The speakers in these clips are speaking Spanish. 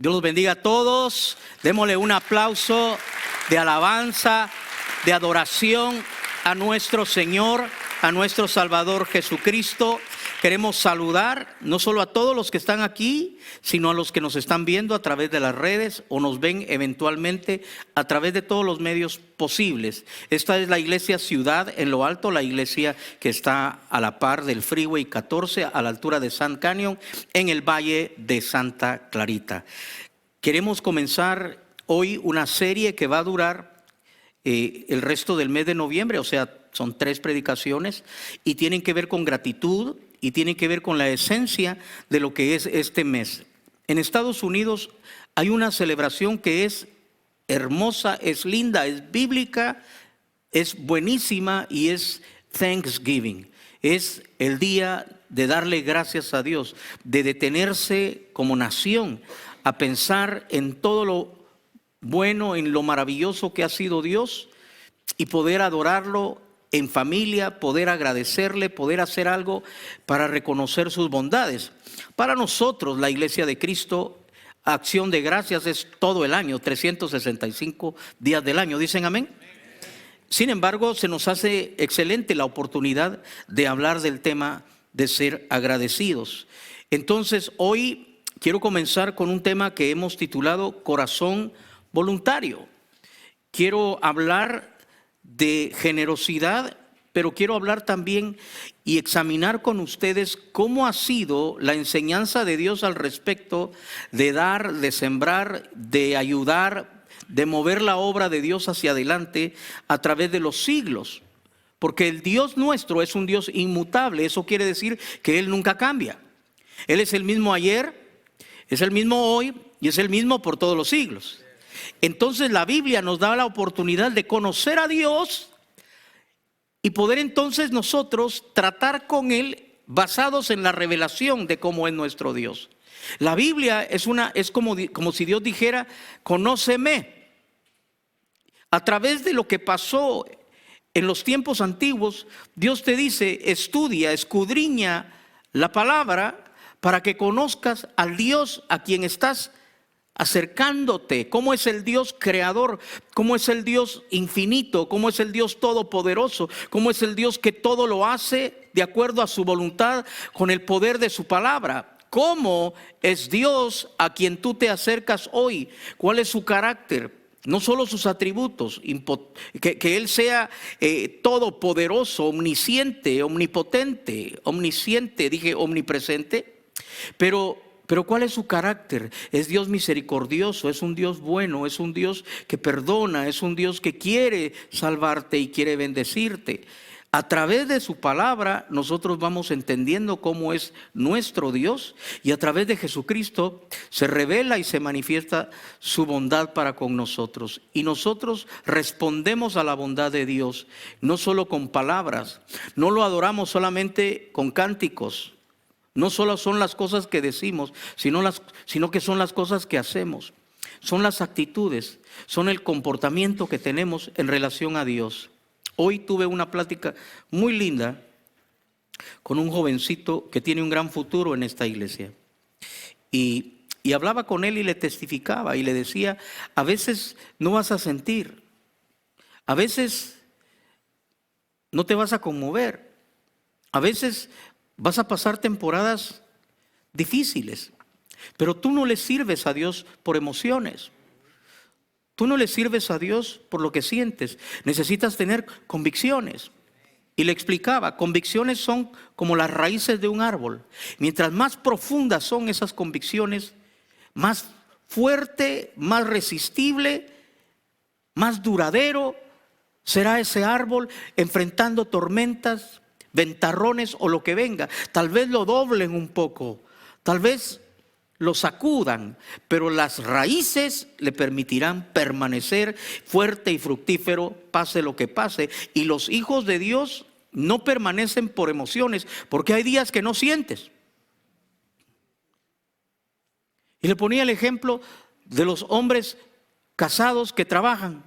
Dios los bendiga a todos. Démosle un aplauso de alabanza, de adoración a nuestro Señor, a nuestro Salvador Jesucristo. Queremos saludar no solo a todos los que están aquí, sino a los que nos están viendo a través de las redes o nos ven eventualmente a través de todos los medios posibles. Esta es la iglesia Ciudad en lo Alto, la iglesia que está a la par del Freeway 14, a la altura de Sand Canyon, en el Valle de Santa Clarita. Queremos comenzar hoy una serie que va a durar el resto del mes de noviembre, o sea, son 3 predicaciones y tienen que ver con gratitud y tienen que ver con la esencia de lo que es este mes. En Estados Unidos hay una celebración que es hermosa, es linda, es bíblica, es buenísima y es Thanksgiving. Es el día de darle gracias a Dios, de detenerse como nación a pensar en todo lo bueno, en lo maravilloso que ha sido Dios y poder adorarlo en familia, poder agradecerle, poder hacer algo para reconocer sus bondades. Para nosotros, la Iglesia de Cristo, acción de gracias es todo el año, 365 días del año. ¿Dicen amén? Sin embargo, se nos hace excelente la oportunidad de hablar del tema de ser agradecidos. Entonces, hoy quiero comenzar con un tema que hemos titulado Corazón Voluntario. Quiero hablar de generosidad, pero quiero hablar también y examinar con ustedes cómo ha sido la enseñanza de Dios al respecto de dar, de sembrar, de ayudar, de mover la obra de Dios hacia adelante a través de los siglos. Porque el Dios nuestro es un Dios inmutable, eso quiere decir que Él nunca cambia. Él es el mismo ayer, es el mismo hoy y es el mismo por todos los siglos. Entonces la Biblia nos da la oportunidad de conocer a Dios y poder entonces nosotros tratar con Él basados en la revelación de cómo es nuestro Dios. La Biblia es como si Dios dijera, conóceme. A través de lo que pasó en los tiempos antiguos, Dios te dice, estudia, escudriña la palabra para que conozcas al Dios a quien estás acercándote, cómo es el Dios creador, cómo es el Dios infinito, cómo es el Dios todopoderoso, cómo es el Dios que todo lo hace de acuerdo a su voluntad con el poder de su palabra. ¿Cómo es Dios a quien tú te acercas hoy? ¿Cuál es su carácter? No solo sus atributos, que Él sea todopoderoso, omnisciente, omnipotente, omnisciente, dije omnipresente, pero ¿cuál es su carácter? Es Dios misericordioso, es un Dios bueno, es un Dios que perdona, es un Dios que quiere salvarte y quiere bendecirte. A través de su palabra nosotros vamos entendiendo cómo es nuestro Dios y a través de Jesucristo se revela y se manifiesta su bondad para con nosotros. Y nosotros respondemos a la bondad de Dios, no solo con palabras, no lo adoramos solamente con cánticos. No solo son las cosas que decimos, sino que son las cosas que hacemos. Son las actitudes, son el comportamiento que tenemos en relación a Dios. Hoy tuve una plática muy linda con un jovencito que tiene un gran futuro en esta iglesia. Y hablaba con él y le testificaba y le decía, a veces no vas a sentir, a veces no te vas a conmover, a veces vas a pasar temporadas difíciles, pero tú no le sirves a Dios por emociones. Tú no le sirves a Dios por lo que sientes. Necesitas tener convicciones. Y le explicaba, convicciones son como las raíces de un árbol. Mientras más profundas son esas convicciones, más fuerte, más resistible, más duradero será ese árbol enfrentando tormentas, ventarrones o lo que venga. Tal vez lo doblen un poco, tal vez lo sacudan, pero las raíces le permitirán permanecer fuerte y fructífero, pase lo que pase. Y los hijos de Dios no permanecen por emociones, porque hay días que no sientes. Y le ponía el ejemplo de los hombres casados que trabajan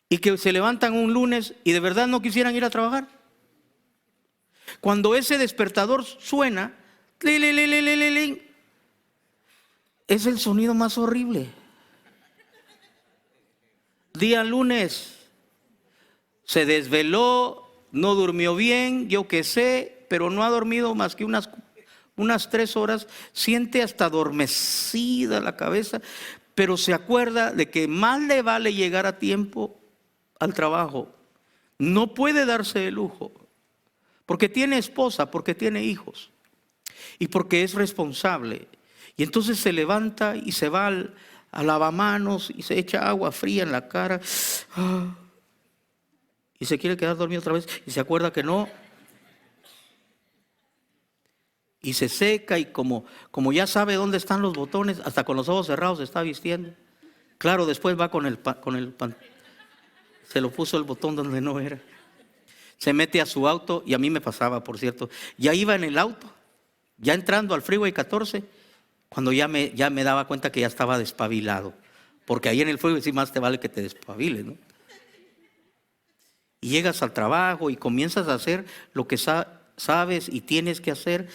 y que se levantan un lunes y de verdad no quisieran ir a trabajar. Cuando ese despertador suena, es el sonido más horrible. Día lunes, se desveló, no durmió bien, yo qué sé, pero no ha dormido más que unas 3 horas, siente hasta adormecida la cabeza, pero se acuerda de que más le vale llegar a tiempo al trabajo. No puede darse el lujo, porque tiene esposa, porque tiene hijos y porque es responsable. Y entonces se levanta y se va al lavamanos y se echa agua fría en la cara. Y se quiere quedar dormido otra vez y se acuerda que no. Y se seca y como ya sabe dónde están los botones, hasta con los ojos cerrados se está vistiendo. Claro, después va con el pan. Se lo puso el botón donde no era. Se mete a su auto y a mí me pasaba, por cierto. Ya iba en el auto, ya entrando al Freeway 14, cuando ya me daba cuenta que ya estaba despabilado. Porque ahí en el Freeway sí más te vale que te despabiles, ¿no? Y llegas al trabajo y comienzas a hacer lo que sabes y tienes que hacer.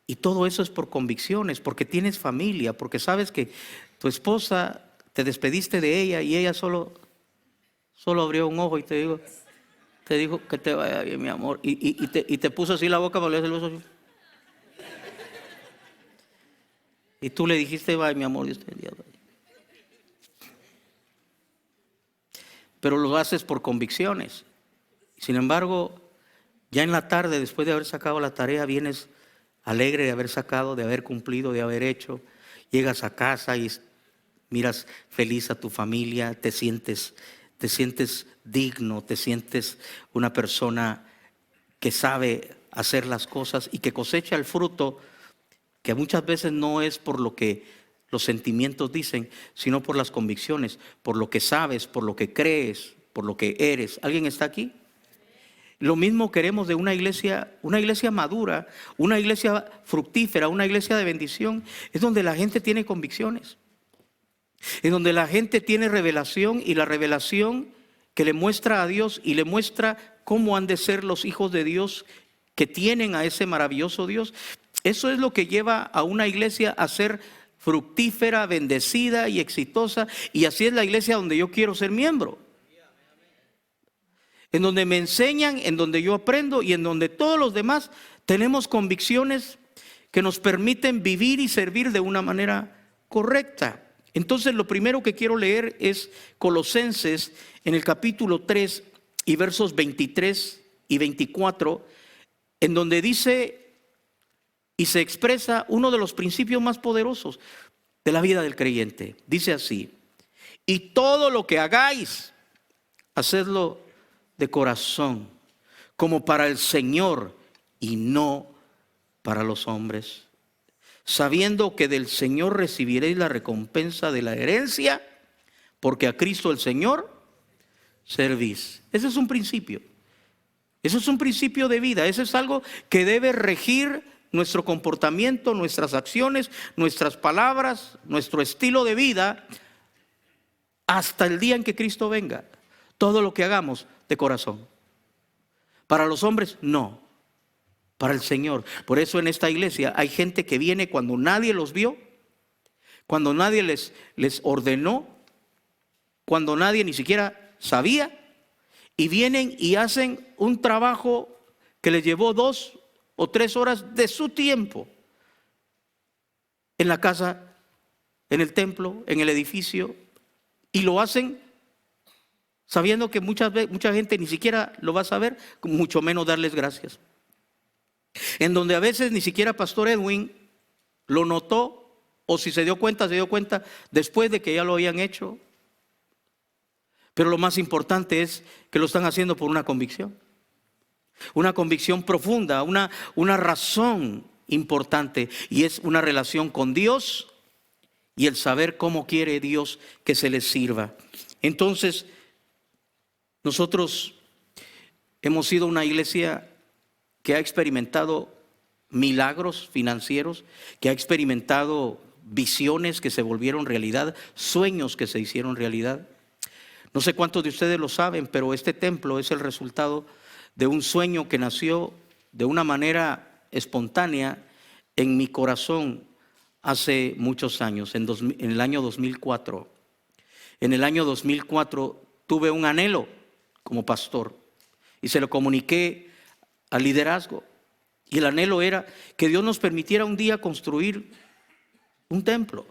Y todo eso es por convicciones, porque tienes familia, porque sabes que tu esposa, te despediste de ella y ella solo abrió un ojo y te dijo que te vaya bien, mi amor. Y te puso así la boca para leerse el beso. Y tú le dijiste, vaya, mi amor, Dios te bendiga. Pero lo haces por convicciones. Sin embargo, ya en la tarde, después de haber sacado la tarea, vienes alegre de haber sacado, de haber cumplido, de haber hecho. Llegas a casa y miras feliz a tu familia, te sientes digno, te sientes una persona que sabe hacer las cosas y que cosecha el fruto, que muchas veces no es por lo que los sentimientos dicen, sino por las convicciones, por lo que sabes, por lo que crees, por lo que eres. ¿Alguien está aquí? Lo mismo queremos de una iglesia madura, una iglesia fructífera, una iglesia de bendición. Es donde la gente tiene convicciones, es donde la gente tiene revelación, y la revelación que le muestra a Dios y le muestra cómo han de ser los hijos de Dios que tienen a ese maravilloso Dios. Eso es lo que lleva a una iglesia a ser fructífera, bendecida y exitosa. Y así es la iglesia donde yo quiero ser miembro. En donde me enseñan, en donde yo aprendo y en donde todos los demás tenemos convicciones que nos permiten vivir y servir de una manera correcta. Entonces lo primero que quiero leer es Colosenses en el capítulo 3 y versos 23 y 24, en donde dice y se expresa uno de los principios más poderosos de la vida del creyente. Dice así: y todo lo que hagáis, hacedlo de corazón, como para el Señor y no para los hombres, sabiendo que del Señor recibiréis la recompensa de la herencia, porque a Cristo el Señor servís. Ese es un principio. Eso es un principio de vida. Eso es algo que debe regir nuestro comportamiento, nuestras acciones, nuestras palabras, nuestro estilo de vida, hasta el día en que Cristo venga. Todo lo que hagamos de corazón. Para los hombres, no. Para el Señor. Por eso en esta iglesia hay gente que viene cuando nadie los vio, cuando nadie les ordenó, cuando nadie ni siquiera sabía, y vienen y hacen un trabajo que les llevó 2 o 3 horas de su tiempo en la casa, en el templo, en el edificio, y lo hacen sabiendo que mucha gente ni siquiera lo va a saber, mucho menos darles gracias. En donde a veces ni siquiera Pastor Edwin lo notó, o si se dio cuenta después de que ya lo habían hecho. Pero lo más importante es que lo están haciendo por una convicción profunda, una razón importante, y es una relación con Dios y el saber cómo quiere Dios que se les sirva. Entonces, nosotros hemos sido una iglesia que ha experimentado milagros financieros, que ha experimentado visiones que se volvieron realidad, sueños que se hicieron realidad. No sé cuántos de ustedes lo saben, pero este templo es el resultado de un sueño que nació de una manera espontánea en mi corazón hace muchos años, en el año 2004. En el año 2004 tuve un anhelo como pastor y se lo comuniqué al liderazgo. Y el anhelo era que Dios nos permitiera un día construir un templo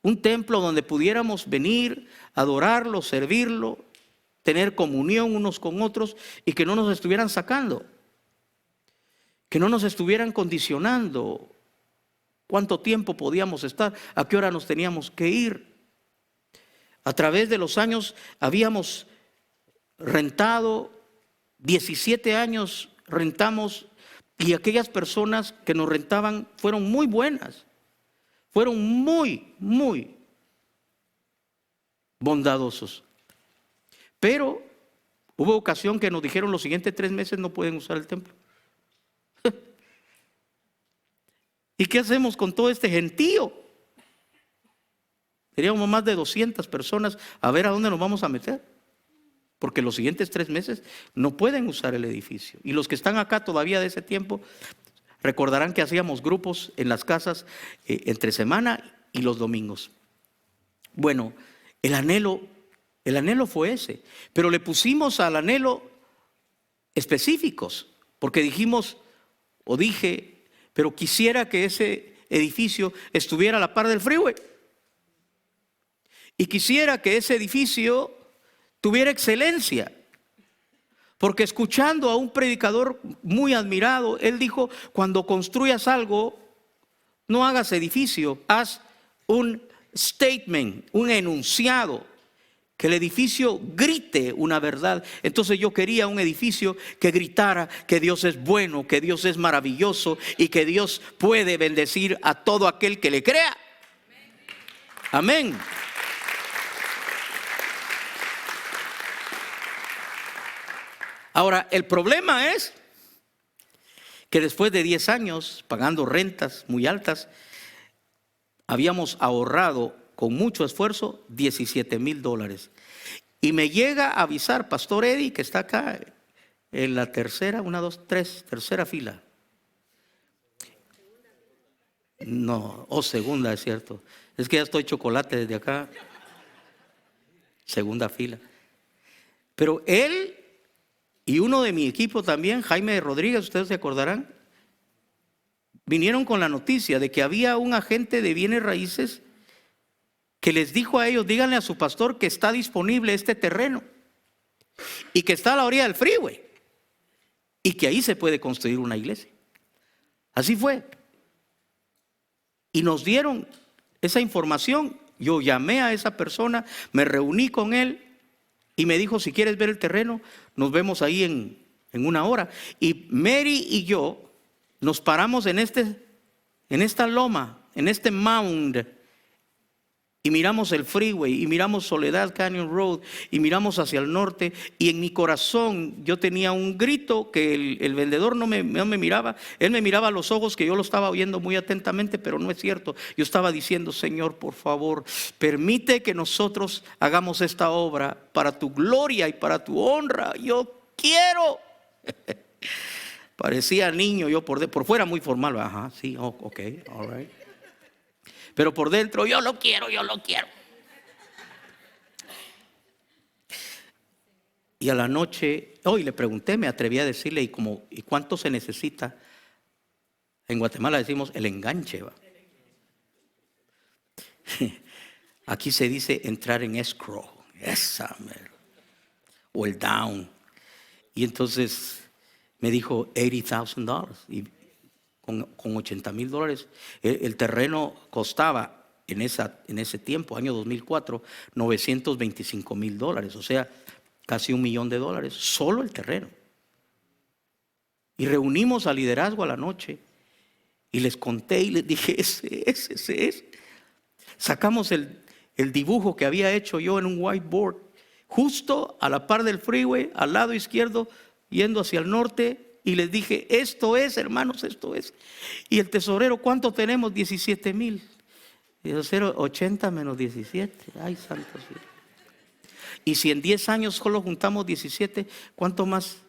donde pudiéramos venir, adorarlo, servirlo, tener comunión unos con otros y que no nos estuvieran sacando, que no nos estuvieran condicionando cuánto tiempo podíamos estar, a qué hora nos teníamos que ir. A través de los años habíamos rentado, 17 años rentamos, y aquellas personas que nos rentaban fueron muy buenas, fueron muy, muy bondadosos. Pero hubo ocasión que nos dijeron los siguientes 3 meses no pueden usar el templo. ¿Y qué hacemos con todo este gentío? Seríamos más de 200 personas, a ver a dónde nos vamos a meter. Porque los siguientes 3 meses no pueden usar el edificio. Y los que están acá todavía de ese tiempo, recordarán que hacíamos grupos en las casas entre semana y los domingos. Bueno, el anhelo fue ese. Pero le pusimos al anhelo específicos. Porque dije, pero quisiera que ese edificio estuviera a la par del freeway. Y quisiera que ese edificio tuviera excelencia. Porque escuchando a un predicador muy admirado, él dijo, cuando construyas algo, no hagas edificio, haz un statement, un enunciado, que el edificio grite una verdad. Entonces yo quería un edificio que gritara que Dios es bueno, que Dios es maravilloso y que Dios puede bendecir a todo aquel que le crea. Amén. Ahora, el problema es que después de 10 años pagando rentas muy altas, habíamos ahorrado con mucho esfuerzo $17,000. Y me llega a avisar Pastor Eddie, que está acá en la tercera fila. No, segunda, es cierto. Es que ya estoy chocolate desde acá. Segunda fila. Pero él y uno de mi equipo también, Jaime Rodríguez, ustedes se acordarán, vinieron con la noticia de que había un agente de bienes raíces que les dijo a ellos, díganle a su pastor que está disponible este terreno y que está a la orilla del freeway y que ahí se puede construir una iglesia. Así fue. Y nos dieron esa información. Yo llamé a esa persona, me reuní con él y me dijo, si quieres ver el terreno, nos vemos ahí en 1 hora. Y Mary y yo nos paramos en esta loma, en este mound, y miramos el freeway, y miramos Soledad Canyon Road, y miramos hacia el norte, y en mi corazón yo tenía un grito que el vendedor no me miraba, él me miraba a los ojos, que yo lo estaba oyendo muy atentamente, pero no es cierto. Yo estaba diciendo, Señor, por favor, permite que nosotros hagamos esta obra para tu gloria y para tu honra. Yo quiero. Parecía niño yo por fuera muy formal. Ajá, sí, ok, all right. Pero por dentro, yo lo quiero. Y a la noche, hoy le pregunté, me atreví a decirle, ¿y cuánto se necesita? En Guatemala decimos el enganche, ¿va? Aquí se dice entrar en escrow, o el down. Y entonces me dijo $80,000 y con $80,000. El terreno costaba en ese tiempo, año 2004, $925,000, o sea, casi $1 millón, solo el terreno. Y reunimos al liderazgo a la noche y les conté y les dije, ese es. Sacamos el dibujo que había hecho yo en un whiteboard, justo a la par del freeway, al lado izquierdo, yendo hacia el norte. Y les dije, esto es, hermanos, esto es. Y el tesorero, ¿cuánto tenemos? 17,000. Y yo, 80 menos 17. Ay, santo Dios. Y si en 10 años solo juntamos 17, ¿cuánto más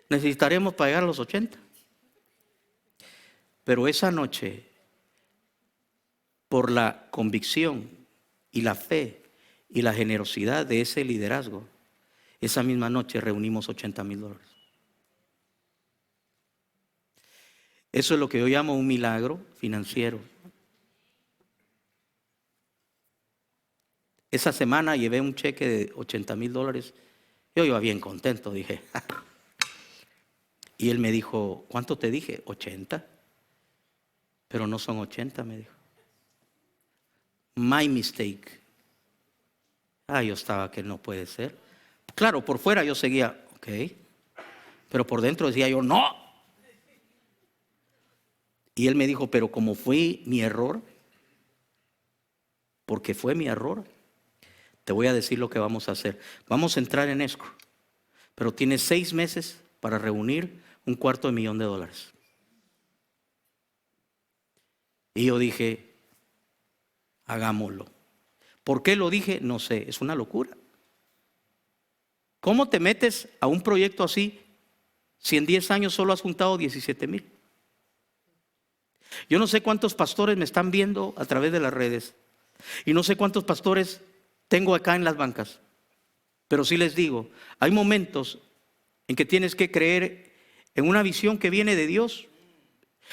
necesitaremos para llegar a los 80? Pero esa noche por la convicción y la fe y la generosidad de ese liderazgo, esa misma noche reunimos $80,000. Eso es lo que yo llamo un milagro financiero. Esa semana llevé un cheque de $80,000. Yo iba bien contento, dije. Y él me dijo, ¿cuánto te dije? 80. Pero no son 80, me dijo. My mistake. Yo estaba que no puede ser. Claro, por fuera yo seguía, ok. Pero por dentro decía yo, no. Y él me dijo, pero como fue mi error, porque fue mi error, te voy a decir lo que vamos a hacer. Vamos a entrar en escrow, pero tienes 6 meses para reunir $250,000. Y yo dije, hagámoslo. ¿Por qué lo dije? No sé, es una locura. ¿Cómo te metes a un proyecto así si en 10 años solo has juntado 17,000? Yo no sé cuántos pastores me están viendo a través de las redes y no sé cuántos pastores tengo acá en las bancas, pero sí les digo, hay momentos en que tienes que creer en una visión que viene de Dios,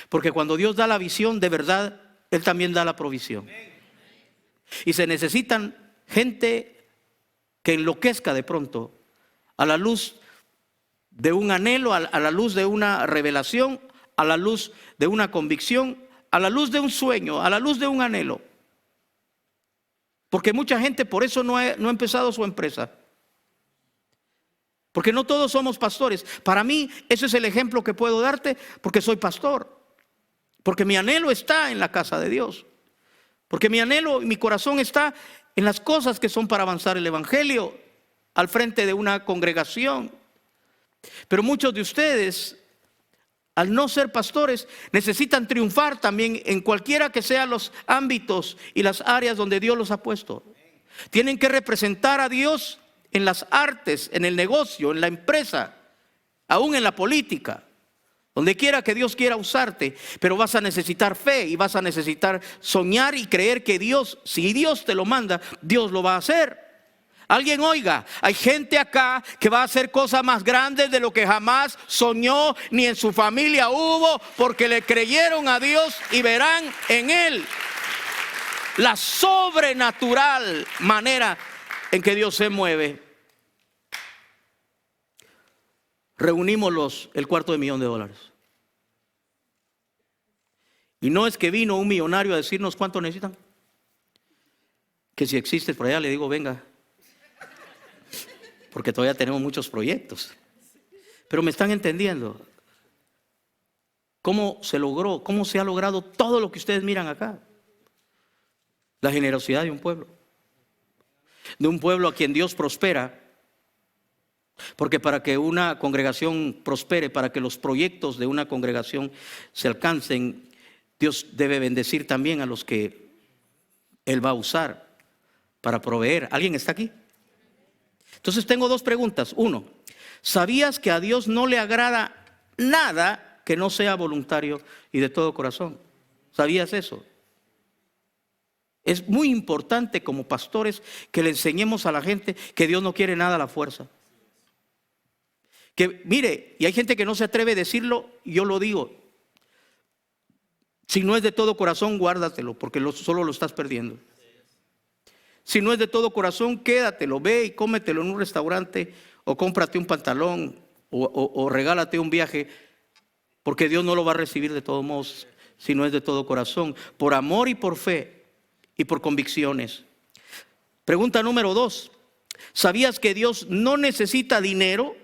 porque cuando Dios da la visión de verdad, Él también da la provisión. Y se necesitan gente que enloquezca de pronto a la luz de un anhelo, a la luz de una revelación, a la luz de una convicción, a la luz de un sueño, a la luz de un anhelo. Porque mucha gente por eso no ha empezado su empresa. Porque no todos somos pastores. Para mí ese es el ejemplo que puedo darte, porque soy pastor. Porque mi anhelo está en la casa de Dios. Porque mi anhelo y mi corazón está en las cosas que son para avanzar el evangelio al frente de una congregación. Pero muchos de ustedes, al no ser pastores, necesitan triunfar también en cualquiera que sean los ámbitos y las áreas donde Dios los ha puesto. Tienen que representar a Dios en las artes, en el negocio, en la empresa, aún en la política. Donde quiera que Dios quiera usarte, pero vas a necesitar fe y vas a necesitar soñar y creer que Dios, si Dios te lo manda, Dios lo va a hacer. Alguien oiga, hay gente acá que va a hacer cosas más grandes de lo que jamás soñó ni en su familia hubo, porque le creyeron a Dios y verán en Él la sobrenatural manera en que Dios se mueve. Reunimos el $250,000. Y no es que vino un millonario a decirnos cuánto necesitan. Que si existes por allá le digo venga. Porque todavía tenemos muchos proyectos. Pero me están entendiendo. ¿Cómo se logró? ¿Cómo se ha logrado todo lo que ustedes miran acá? La generosidad de un pueblo. De un pueblo a quien Dios prospera. Porque para que una congregación prospere, para que los proyectos de una congregación se alcancen, Dios debe bendecir también a los que Él va a usar para proveer. ¿Alguien está aquí? Entonces tengo 2 preguntas. 1, ¿sabías que a Dios no le agrada nada que no sea voluntario y de todo corazón? ¿Sabías eso? Es muy importante como pastores que le enseñemos a la gente que Dios no quiere nada a la fuerza. Que mire, y hay gente que no se atreve a decirlo, yo lo digo. Si no es de todo corazón, guárdatelo, porque solo lo estás perdiendo. Si no es de todo corazón, quédatelo, ve y cómetelo en un restaurante, o cómprate un pantalón, o regálate un viaje, porque Dios no lo va a recibir de todos modos, si no es de todo corazón, por amor y por fe, y por convicciones. Pregunta número 2, ¿sabías que Dios no necesita dinero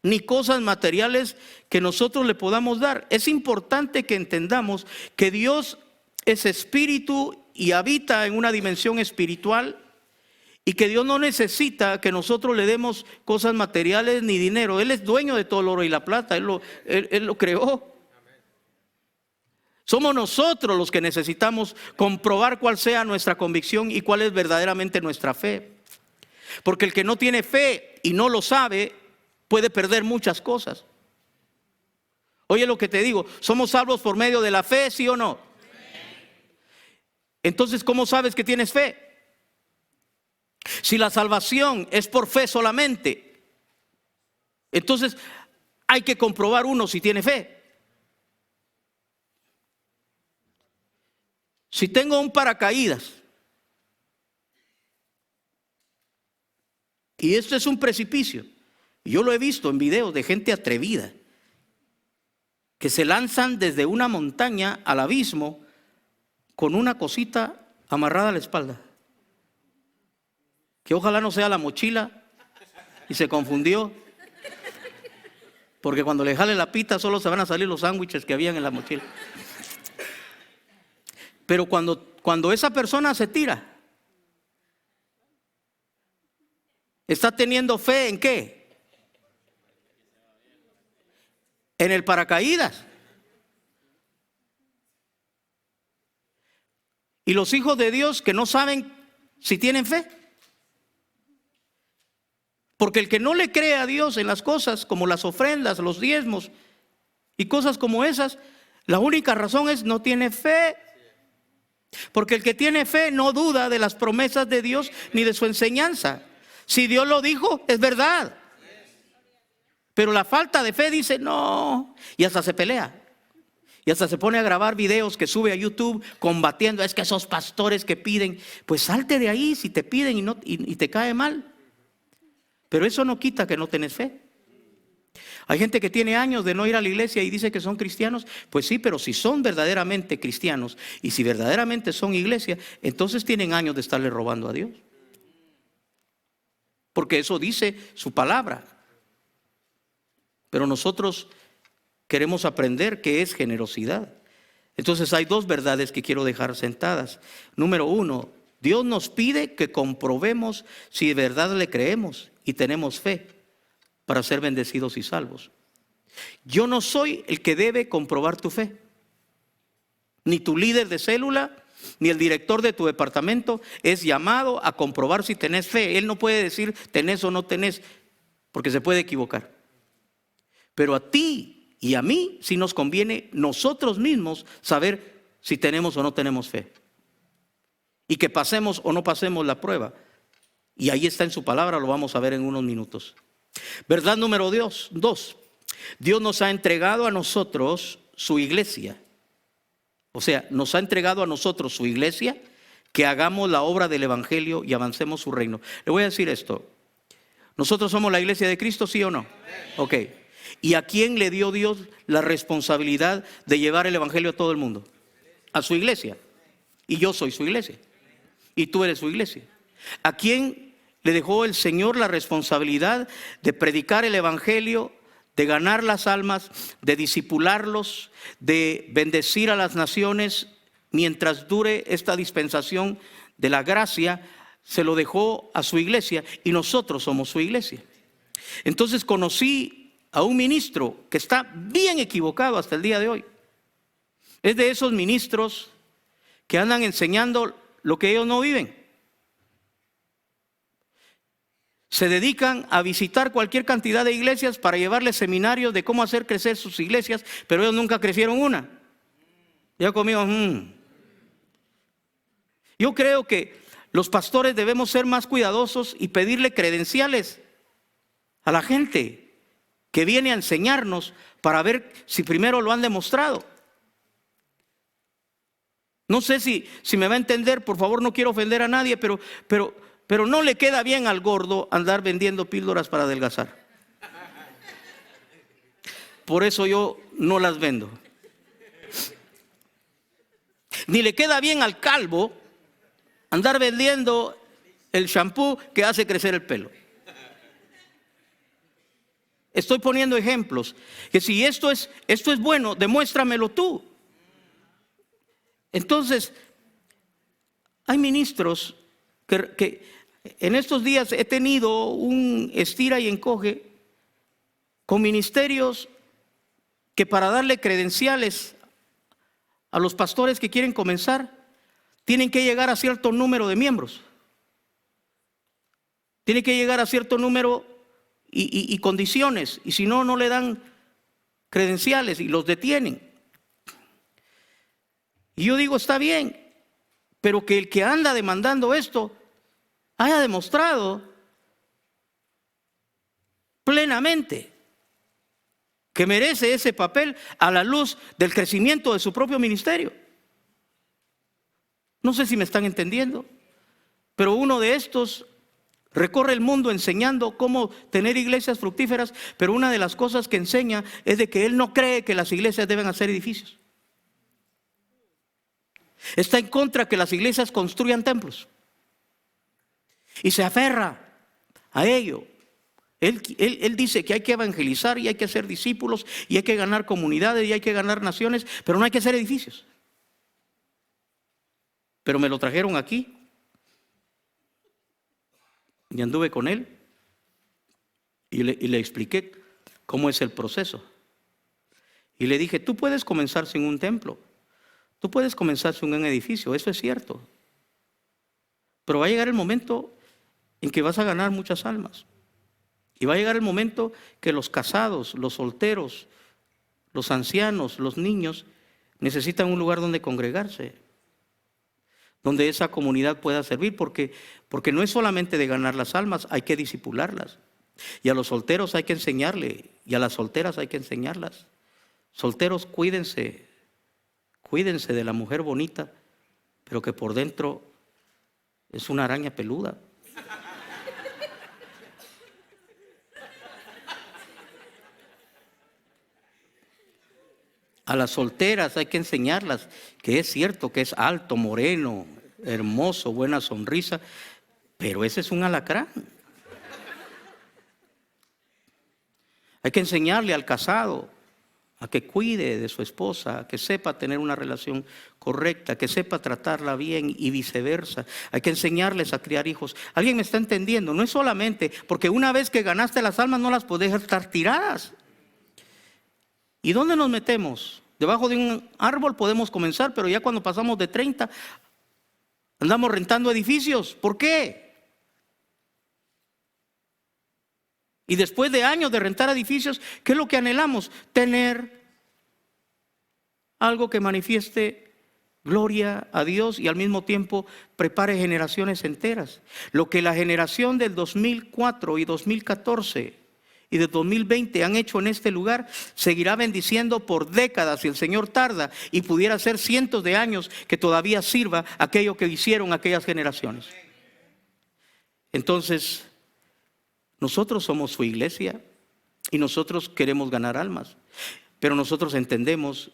ni cosas materiales que nosotros le podamos dar? Es importante que entendamos que Dios es espíritu y habita en una dimensión espiritual, y que Dios no necesita que nosotros le demos cosas materiales ni dinero. Él es dueño de todo el oro y la plata, Él lo creó. Somos nosotros los que necesitamos comprobar cuál sea nuestra convicción y cuál es verdaderamente nuestra fe. Porque el que no tiene fe y no lo sabe puede perder muchas cosas. Oye lo que te digo, ¿somos salvos por medio de la fe, sí o no? Entonces, ¿cómo sabes que tienes fe? Si la salvación es por fe solamente, entonces hay que comprobar uno si tiene fe. Si tengo un paracaídas y esto es un precipicio, yo lo he visto en videos de gente atrevida que se lanzan desde una montaña al abismo con una cosita amarrada a la espalda, que ojalá no sea la mochila y se confundió, porque cuando le jale la pita solo se van a salir los sándwiches que habían en la mochila. Pero cuando esa persona se tira, ¿está teniendo fe en qué? En el paracaídas. Y los hijos de Dios que no saben si tienen fe. Porque el que no le cree a Dios en las cosas como las ofrendas, los diezmos y cosas como esas, la única razón es no tiene fe. Porque el que tiene fe no duda de las promesas de Dios ni de su enseñanza. Si Dios lo dijo, es verdad. Pero la falta de fe dice no, y hasta se pelea. Y hasta se pone a grabar videos que sube a YouTube combatiendo. Es que esos pastores que piden, pues salte de ahí si te piden y te cae mal. Pero eso no quita que no tenés fe. Hay gente que tiene años de no ir a la iglesia y dice que son cristianos. Pues sí, pero si son verdaderamente cristianos y si verdaderamente son iglesia, entonces tienen años de estarle robando a Dios. Porque eso dice su palabra. Pero nosotros queremos aprender qué es generosidad. Entonces hay dos verdades que quiero dejar sentadas. Número uno, Dios nos pide que comprobemos si de verdad le creemos y tenemos fe para ser bendecidos y salvos. Yo no soy el que debe comprobar tu fe. Ni tu líder de célula, ni el director de tu departamento es llamado a comprobar si tenés fe. Él no puede decir tenés o no tenés, porque se puede equivocar. Pero a ti y a mí sí nos conviene nosotros mismos saber si tenemos o no tenemos fe. Y que pasemos o no pasemos la prueba. Y ahí está en su palabra, lo vamos a ver en unos minutos. Verdad número 2. Dios nos ha entregado a nosotros su iglesia. O sea, nos ha entregado a nosotros su iglesia, que hagamos la obra del evangelio y avancemos su reino. Le voy a decir esto. ¿Nosotros somos la iglesia de Cristo, sí o no? Ok. ¿Y a quién le dio Dios la responsabilidad de llevar el evangelio a todo el mundo? A su iglesia. Y yo soy su iglesia. Y tú eres su iglesia. ¿A quién le dejó el Señor la responsabilidad de predicar el evangelio, de ganar las almas, de discipularlos, de bendecir a las naciones mientras dure esta dispensación de la gracia? Se lo dejó a su iglesia y nosotros somos su iglesia. Entonces conocí a un ministro que está bien equivocado hasta el día de hoy. Es de esos ministros que andan enseñando lo que ellos no viven. Se dedican a visitar cualquier cantidad de iglesias para llevarles seminarios de cómo hacer crecer sus iglesias, pero ellos nunca crecieron una. Ya conmigo, Yo creo que los pastores debemos ser más cuidadosos y pedirle credenciales a la gente que viene a enseñarnos para ver si primero lo han demostrado. No sé si me va a entender, por favor, no quiero ofender a nadie, pero no le queda bien al gordo andar vendiendo píldoras para adelgazar. Por eso yo no las vendo. Ni le queda bien al calvo andar vendiendo el shampoo que hace crecer el pelo. Estoy poniendo ejemplos, que si esto es bueno, demuéstramelo tú. Entonces, hay ministros que en estos días he tenido un estira y encoge con ministerios que para darle credenciales a los pastores que quieren comenzar, tienen que llegar a cierto número de miembros. Tienen que llegar a cierto número y condiciones, y si no, no le dan credenciales y los detienen. Y yo digo, está bien, pero que el que anda demandando esto haya demostrado plenamente que merece ese papel a la luz del crecimiento de su propio ministerio. No sé si me están entendiendo, pero uno de estos recorre el mundo enseñando cómo tener iglesias fructíferas, pero una de las cosas que enseña es de que él no cree que las iglesias deben hacer edificios. Está en contra que las iglesias construyan templos y se aferra a ello. Él dice que hay que evangelizar y hay que hacer discípulos y hay que ganar comunidades y hay que ganar naciones, pero no hay que hacer edificios. Pero me lo trajeron aquí y anduve con él y le expliqué cómo es el proceso. Y le dije, tú puedes comenzar sin un templo, tú puedes comenzar sin un edificio, eso es cierto. Pero va a llegar el momento en que vas a ganar muchas almas. Y va a llegar el momento que los casados, los solteros, los ancianos, los niños necesitan un lugar donde congregarse, donde esa comunidad pueda servir, porque no es solamente de ganar las almas, hay que disipularlas. Y a los solteros hay que enseñarle, y a las solteras hay que enseñarlas. Solteros, cuídense de la mujer bonita, pero que por dentro es una araña peluda. A las solteras hay que enseñarlas que es cierto que es alto, moreno, hermoso, buena sonrisa, pero ese es un alacrán. Hay que enseñarle al casado a que cuide de su esposa, a que sepa tener una relación correcta, que sepa tratarla bien y viceversa. Hay que enseñarles a criar hijos. ¿Alguien me está entendiendo? No es solamente porque una vez que ganaste las almas no las puedes estar tiradas. ¿Y dónde nos metemos? Debajo de un árbol podemos comenzar, pero ya cuando pasamos de 30 andamos rentando edificios. ¿Por qué? Y después de años de rentar edificios, ¿qué es lo que anhelamos? Tener algo que manifieste gloria a Dios y al mismo tiempo prepare generaciones enteras. Lo que la generación del 2004 y 2014 y de 2020 han hecho en este lugar, seguirá bendiciendo por décadas si el Señor tarda, y pudiera ser cientos de años que todavía sirva aquello que hicieron aquellas generaciones. Entonces, nosotros somos su iglesia y nosotros queremos ganar almas, pero nosotros entendemos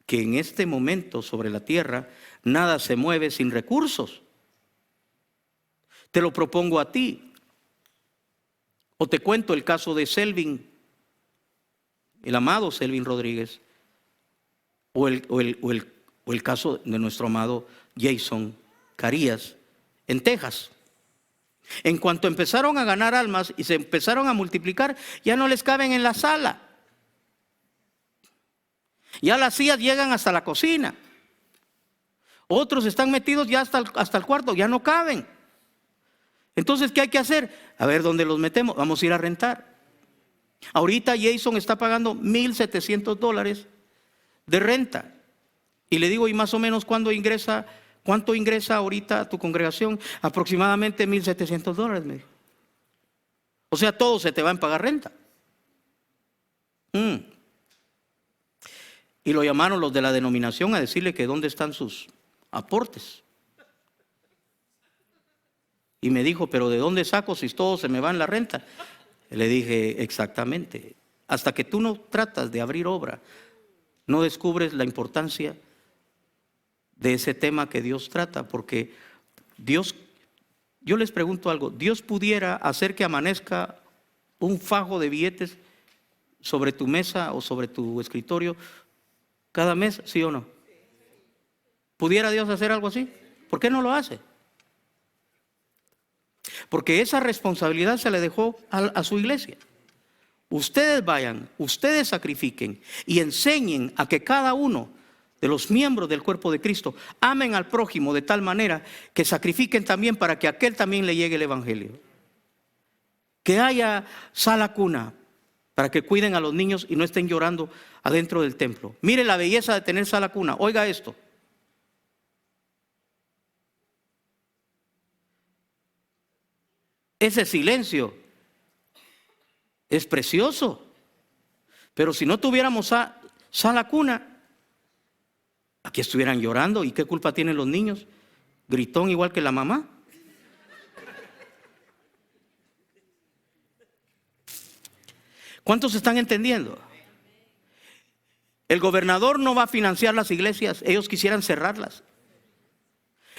que en este momento sobre la tierra nada se mueve sin recursos. Te lo propongo a ti. O te cuento el caso de Selvin, el amado Selvin Rodríguez, o el caso de nuestro amado Jason Carías en Texas. En cuanto empezaron a ganar almas y se empezaron a multiplicar, ya no les caben en la sala. Ya las sillas llegan hasta la cocina. Otros están metidos ya hasta el cuarto, ya no caben. Entonces, ¿qué hay que hacer? A ver, ¿dónde los metemos? Vamos a ir a rentar. Ahorita Jason está pagando $1,700 de renta. Y le digo, ¿y más o menos cuánto ingresa ahorita a tu congregación? Aproximadamente $1,700, me dijo. O sea, todo se te va a pagar renta. Y lo llamaron los de la denominación a decirle que dónde están sus aportes. Y me dijo, ¿pero de dónde saco si todo se me va en la renta? Le dije, exactamente. Hasta que tú no tratas de abrir obra, no descubres la importancia de ese tema que Dios trata. Porque Dios, yo les pregunto algo, ¿Dios pudiera hacer que amanezca un fajo de billetes sobre tu mesa o sobre tu escritorio cada mes, sí o no? ¿Pudiera Dios hacer algo así? ¿Por qué no lo hace? Porque esa responsabilidad se le dejó a su iglesia. Ustedes vayan, ustedes sacrifiquen y enseñen a que cada uno de los miembros del cuerpo de Cristo amen al prójimo de tal manera que sacrifiquen también para que a aquel también le llegue el evangelio. Que haya sala cuna para que cuiden a los niños y no estén llorando adentro del templo. Mire la belleza de tener sala cuna. Oiga esto. ese silencio es precioso. Pero si no tuviéramos sala cuna, aquí estuvieran llorando. ¿Y qué culpa tienen los niños? Gritón igual que la mamá. ¿Cuántos están entendiendo? El gobernador no va a financiar las iglesias, ellos quisieran cerrarlas.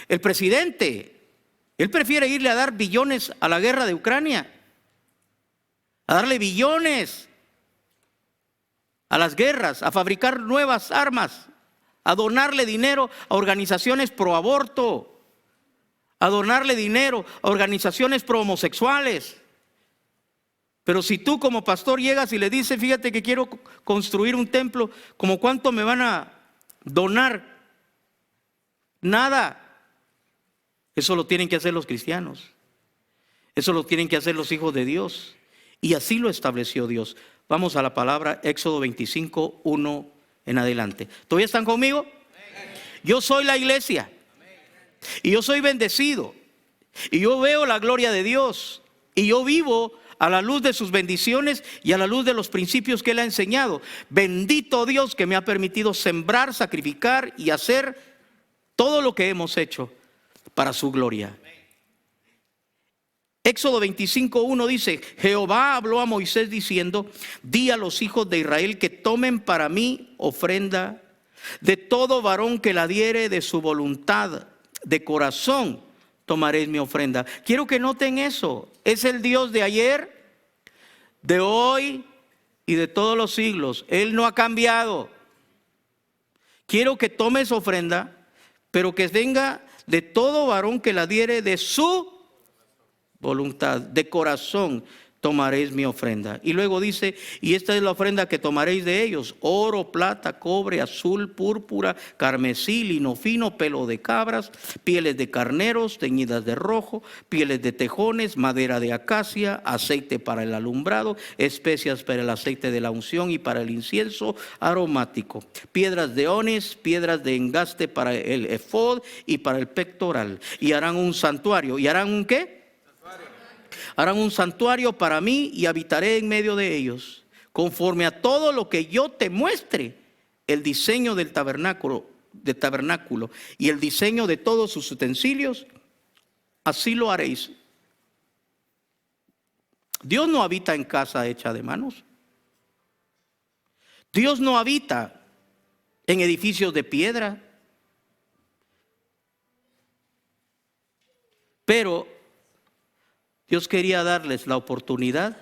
El presidente, él prefiere irle a dar billones a la guerra de Ucrania, a darle billones a las guerras, a fabricar nuevas armas, a donarle dinero a organizaciones pro aborto, a donarle dinero a organizaciones pro homosexuales. Pero si tú como pastor llegas y le dices, fíjate que quiero construir un templo, ¿cómo cuánto me van a donar? Nada. Eso lo tienen que hacer los cristianos. Eso lo tienen que hacer los hijos de Dios. Y así lo estableció Dios. Vamos a la palabra Éxodo 25, 1 en adelante. ¿Todavía están conmigo? Yo soy la iglesia. Y yo soy bendecido. Y yo veo la gloria de Dios. Y yo vivo a la luz de sus bendiciones y a la luz de los principios que Él ha enseñado. Bendito Dios que me ha permitido sembrar, sacrificar y hacer todo lo que hemos hecho para su gloria. Éxodo 25:1 dice: Jehová habló a Moisés diciendo: di a los hijos de Israel que tomen para mí ofrenda de todo varón que la diere de su voluntad, de corazón tomaréis mi ofrenda. Quiero que noten eso. Es el Dios de ayer, de hoy y de todos los siglos. Él no ha cambiado. Quiero que tomes ofrenda, pero que venga de todo varón que la diere de su voluntad, de corazón tomaréis mi ofrenda. Y luego dice: y esta es la ofrenda que tomaréis de ellos: oro, plata, cobre, azul, púrpura, carmesí, lino fino, pelo de cabras, pieles de carneros teñidas de rojo, pieles de tejones, madera de acacia, aceite para el alumbrado, especias para el aceite de la unción y para el incienso aromático, piedras de onis, piedras de engaste para el efod y para el pectoral. Y harán un santuario. ¿Y harán un qué? Harán un santuario para mí y habitaré en medio de ellos, conforme a todo lo que yo te muestre. El diseño del tabernáculo y el diseño de todos sus utensilios, así lo haréis. Dios no habita en casa hecha de manos. Dios no habita en edificios de piedra. Pero Dios quería darles la oportunidad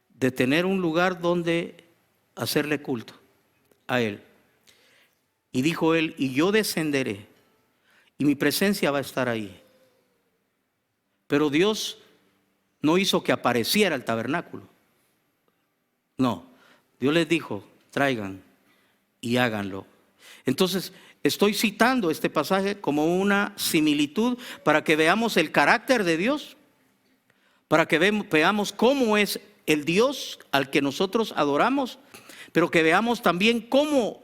de tener un lugar donde hacerle culto a Él. Y dijo Él: y yo descenderé y mi presencia va a estar ahí. Pero Dios no hizo que apareciera el tabernáculo. No, Dios les dijo: traigan y háganlo. Entonces, estoy citando este pasaje como una similitud para que veamos el carácter de Dios, para que veamos cómo es el Dios al que nosotros adoramos, pero que veamos también cómo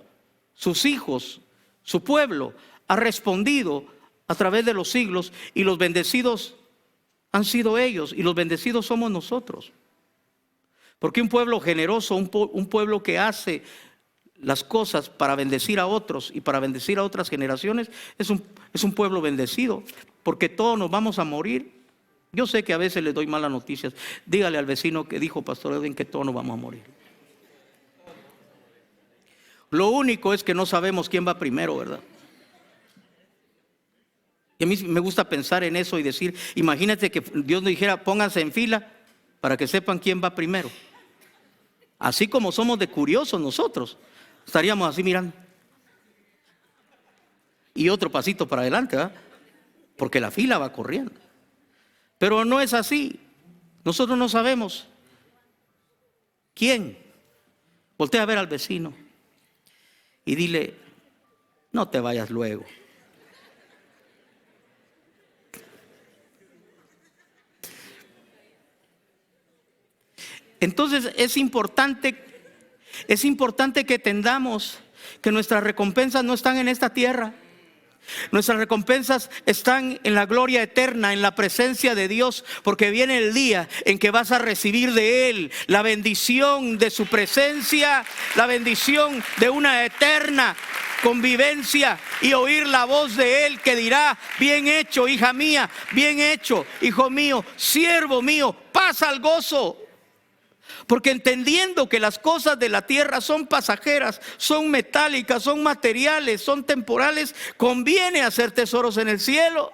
sus hijos, su pueblo, ha respondido a través de los siglos, y los bendecidos han sido ellos y los bendecidos somos nosotros. Porque un pueblo generoso, un pueblo que hace las cosas para bendecir a otros y para bendecir a otras generaciones, es un pueblo bendecido, porque todos nos vamos a morir. Yo sé que a veces les doy malas noticias. Dígale al vecino que dijo Pastor Edwin que todos nos vamos a morir. Lo único es que no sabemos quién va primero, ¿verdad? Y a mí me gusta pensar en eso y decir: imagínate que Dios nos dijera: pónganse en fila para que sepan quién va primero. Así como somos de curiosos nosotros, estaríamos así mirando. Y otro pasito para adelante, ¿verdad? Porque la fila va corriendo. Pero no es así. Nosotros no sabemos quién. Voltea a ver al vecino y dile: no te vayas luego. Entonces es importante que entendamos que nuestras recompensas no están en esta tierra. Nuestras recompensas están en la gloria eterna, en la presencia de Dios, porque viene el día en que vas a recibir de Él la bendición de su presencia, la bendición de una eterna convivencia y oír la voz de Él que dirá: bien hecho, hija mía, bien hecho, hijo mío, siervo mío, pasa al gozo. Porque entendiendo que las cosas de la tierra son pasajeras, son metálicas, son materiales, son temporales, conviene hacer tesoros en el cielo.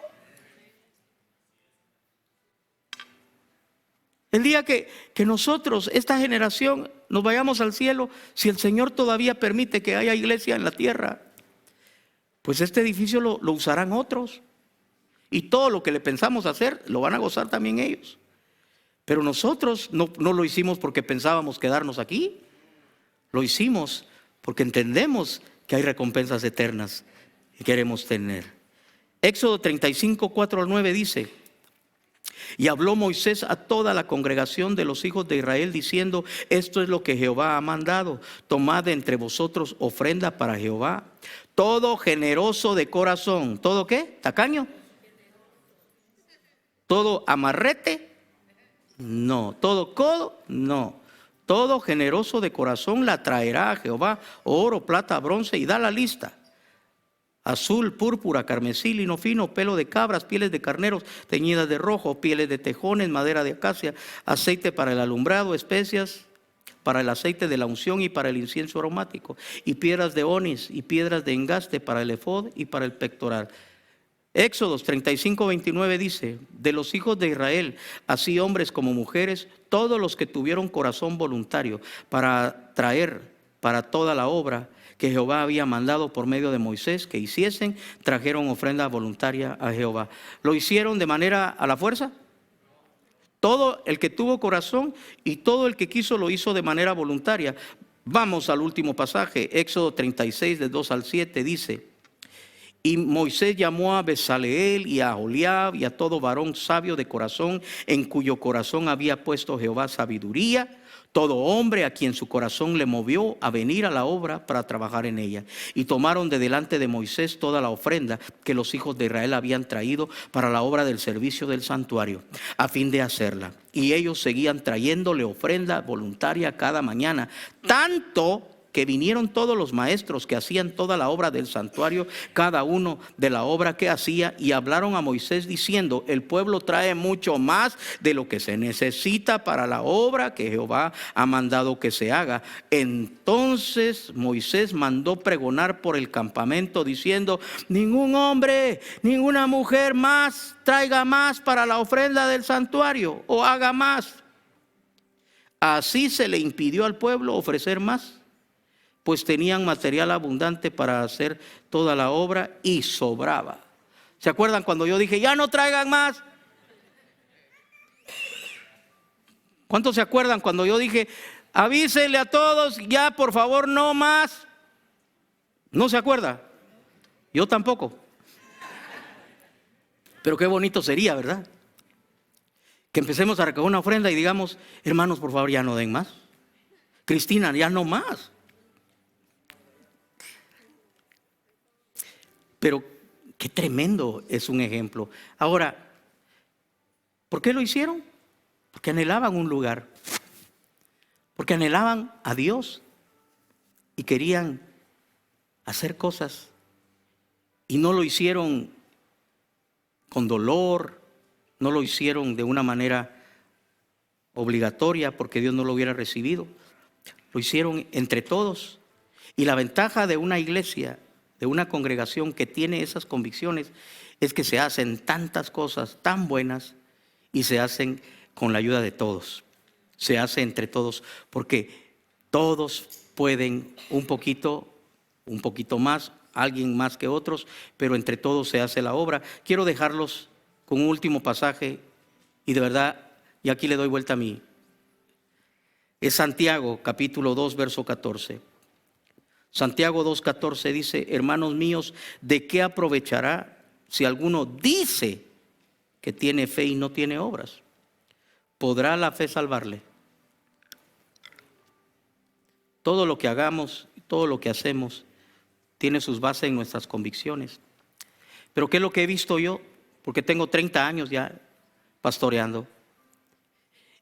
El día que nosotros, esta generación, nos vayamos al cielo, si el Señor todavía permite que haya iglesia en la tierra, pues este edificio lo usarán otros. Y todo lo que le pensamos hacer, lo van a gozar también ellos. Pero nosotros no lo hicimos porque pensábamos quedarnos aquí. Lo hicimos porque entendemos que hay recompensas eternas que queremos tener. Éxodo 35, 4 al 9 dice: y habló Moisés a toda la congregación de los hijos de Israel diciendo: esto es lo que Jehová ha mandado. Tomad de entre vosotros ofrenda para Jehová. Todo generoso de corazón. ¿Todo qué? ¿Tacaño? ¿Todo amarrete? No. ¿Todo codo? No. Todo generoso de corazón la traerá a Jehová: oro, plata, bronce, y da la lista: azul, púrpura, carmesí, lino fino, pelo de cabras, pieles de carneros teñidas de rojo, pieles de tejones, madera de acacia, aceite para el alumbrado, especias para el aceite de la unción y para el incienso aromático, y piedras de onis y piedras de engaste para el efod y para el pectoral. Éxodos 35, 29 dice: de los hijos de Israel, así hombres como mujeres, todos los que tuvieron corazón voluntario para traer para toda la obra que Jehová había mandado por medio de Moisés que hiciesen, trajeron ofrenda voluntaria a Jehová. ¿Lo hicieron de manera a la fuerza? Todo el que tuvo corazón y todo el que quiso lo hizo de manera voluntaria. Vamos al último pasaje, Éxodo 36, de 2 al 7, dice: y Moisés llamó a Bezaleel y a Aholiab y a todo varón sabio de corazón, en cuyo corazón había puesto Jehová sabiduría, todo hombre a quien su corazón le movió a venir a la obra para trabajar en ella. Y tomaron de delante de Moisés toda la ofrenda que los hijos de Israel habían traído para la obra del servicio del santuario, a fin de hacerla. Y ellos seguían trayéndole ofrenda voluntaria cada mañana, tanto que vinieron todos los maestros que hacían toda la obra del santuario, cada uno de la obra que hacía, y hablaron a Moisés diciendo: el pueblo trae mucho más de lo que se necesita para la obra que Jehová ha mandado que se haga. Entonces Moisés mandó pregonar por el campamento diciendo: ningún hombre, ninguna mujer más traiga más para la ofrenda del santuario o haga más. Así se le impidió al pueblo ofrecer más, pues tenían material abundante para hacer toda la obra y sobraba. ¿Se acuerdan cuando yo dije: ya no traigan más? ¿Cuántos se acuerdan cuando yo dije: avísenle a todos, ya por favor no más? ¿No se acuerda? Yo tampoco. Pero qué bonito sería, ¿verdad? Que empecemos a recoger una ofrenda y digamos: hermanos, por favor, ya no den más. Cristina, ya no más. Pero qué tremendo es un ejemplo. Ahora, ¿por qué lo hicieron? Porque anhelaban un lugar, porque anhelaban a Dios y querían hacer cosas, y no lo hicieron con dolor, no lo hicieron de una manera obligatoria porque Dios no lo hubiera recibido. Lo hicieron entre todos. Y la ventaja de una iglesia, de una congregación que tiene esas convicciones, es que se hacen tantas cosas tan buenas y se hacen con la ayuda de todos. Se hace entre todos porque todos pueden un poquito más, alguien más que otros, pero entre todos se hace la obra. Quiero dejarlos con un último pasaje y de verdad, y aquí le doy vuelta a mí. Es Santiago capítulo 2 verso 14. Santiago 2:14 dice: hermanos míos, ¿de qué aprovechará si alguno dice que tiene fe y no tiene obras? ¿Podrá la fe salvarle? Todo lo que hagamos, todo lo que hacemos, tiene sus bases en nuestras convicciones. Pero ¿qué es lo que he visto yo? Porque tengo 30 años ya pastoreando.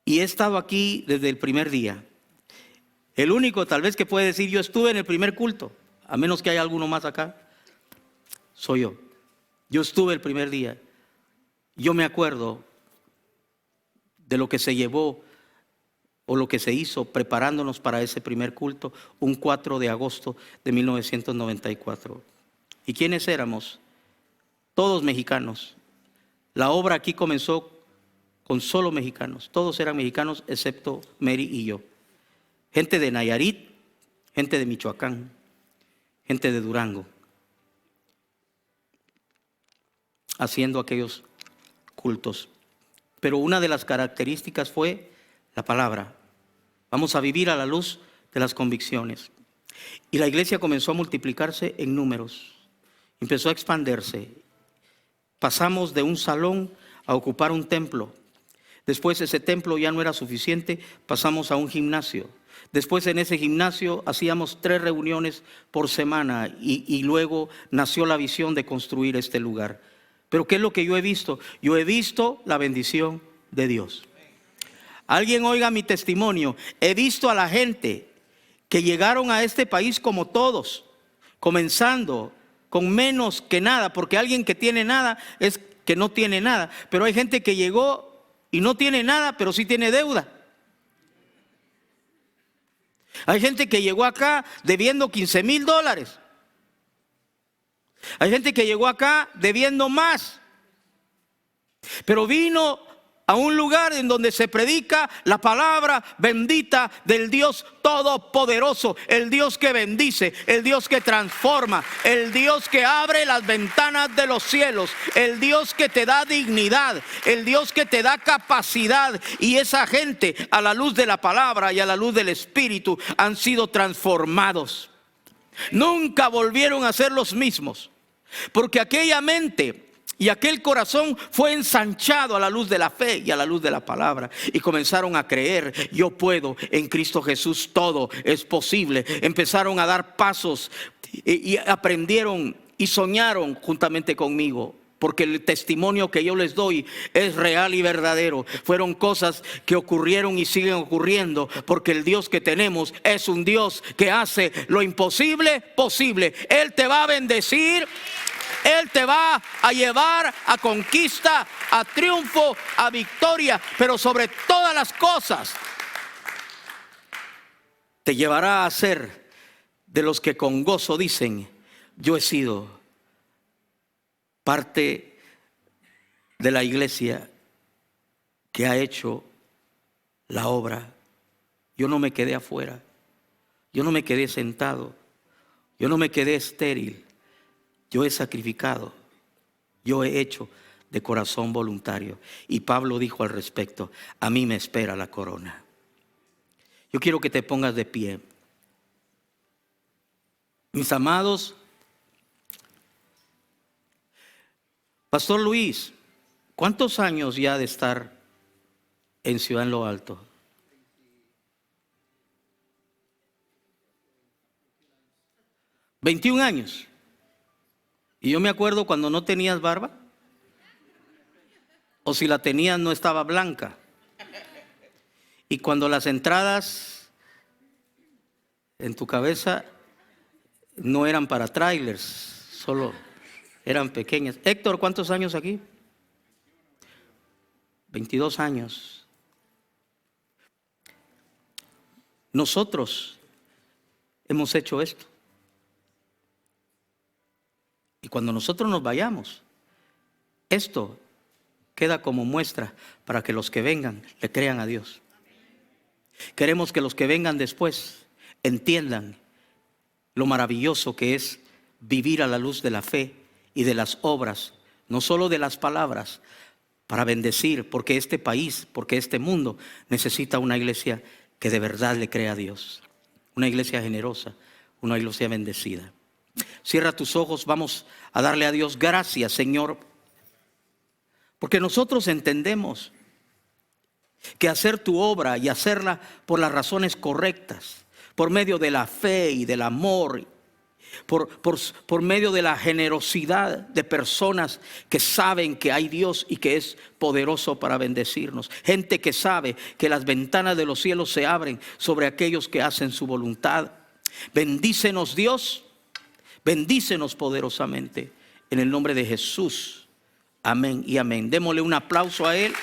Y he estado aquí desde el primer día. El único tal vez que puede decir yo estuve en el primer culto, a menos que haya alguno más acá, soy yo. Yo estuve el primer día. Yo me acuerdo de lo que se llevó o lo que se hizo preparándonos para ese primer culto, un 4 de agosto de 1994. ¿Y quiénes éramos? Todos mexicanos. La obra aquí comenzó con solo mexicanos. Todos eran mexicanos excepto Mary y yo. Gente de Nayarit, gente de Michoacán, gente de Durango, haciendo aquellos cultos. Pero una de las características fue la palabra. Vamos a vivir a la luz de las convicciones. Y la iglesia comenzó a multiplicarse en números. Empezó a expandirse. Pasamos de un salón a ocupar un templo. Después ese templo ya no era suficiente, pasamos a un gimnasio. Después en ese gimnasio hacíamos 3 reuniones por semana y luego nació la visión de construir este lugar. Pero ¿qué es lo que yo he visto? Yo he visto la bendición de Dios. Alguien oiga mi testimonio. He visto a la gente que llegaron a este país como todos, comenzando con menos que nada, porque alguien que tiene nada es que no tiene nada. Pero hay gente que llegó y no tiene nada, pero sí tiene deuda. Hay gente que llegó acá debiendo $15,000. Hay gente que llegó acá debiendo más. Pero vino a un lugar en donde se predica la palabra bendita del Dios Todopoderoso, el Dios que bendice, el Dios que transforma, el Dios que abre las ventanas de los cielos, el Dios que te da dignidad, el Dios que te da capacidad. Y esa gente, a la luz de la palabra y a la luz del Espíritu, han sido transformados. Nunca volvieron a ser los mismos, porque aquella mente y aquel corazón fue ensanchado a la luz de la fe y a la luz de la palabra. Y comenzaron a creer, yo puedo, en Cristo Jesús todo es posible. Empezaron a dar pasos y aprendieron y soñaron juntamente conmigo. Porque el testimonio que yo les doy es real y verdadero. Fueron cosas que ocurrieron y siguen ocurriendo. Porque el Dios que tenemos es un Dios que hace lo imposible posible. Él te va a bendecir. Él te va a llevar a conquista, a triunfo, a victoria. Pero sobre todas las cosas, te llevará a ser de los que con gozo dicen: yo he sido parte de la iglesia que ha hecho la obra. Yo no me quedé afuera. Yo no me quedé sentado. Yo no me quedé estéril. Yo he sacrificado, yo he hecho de corazón voluntario. Y Pablo dijo al respecto: a mí me espera la corona. Yo quiero que te pongas de pie. Mis amados, Pastor Luis, ¿cuántos años ya de estar en Ciudad en lo Alto? 21 años. Y yo me acuerdo cuando no tenías barba, o si la tenías no estaba blanca. Y cuando las entradas en tu cabeza no eran para trailers, solo eran pequeñas. Héctor, ¿cuántos años aquí? 22 años. Nosotros hemos hecho esto. Y cuando nosotros nos vayamos, esto queda como muestra para que los que vengan le crean a Dios. Queremos que los que vengan después entiendan lo maravilloso que es vivir a la luz de la fe y de las obras, no solo de las palabras, para bendecir, porque este país, porque este mundo necesita una iglesia que de verdad le crea a Dios. Una iglesia generosa, una iglesia bendecida. Cierra tus ojos, vamos a darle a Dios gracias, Señor, porque nosotros entendemos que hacer tu obra y hacerla por las razones correctas, por medio de la fe y del amor por medio de la generosidad de personas que saben que hay Dios y que es poderoso para bendecirnos. Gente que sabe que las ventanas de los cielos se abren sobre aquellos que hacen su voluntad. Bendícenos, Dios, bendícenos poderosamente en el nombre de Jesús. Amén y amén. Démosle un aplauso a Él.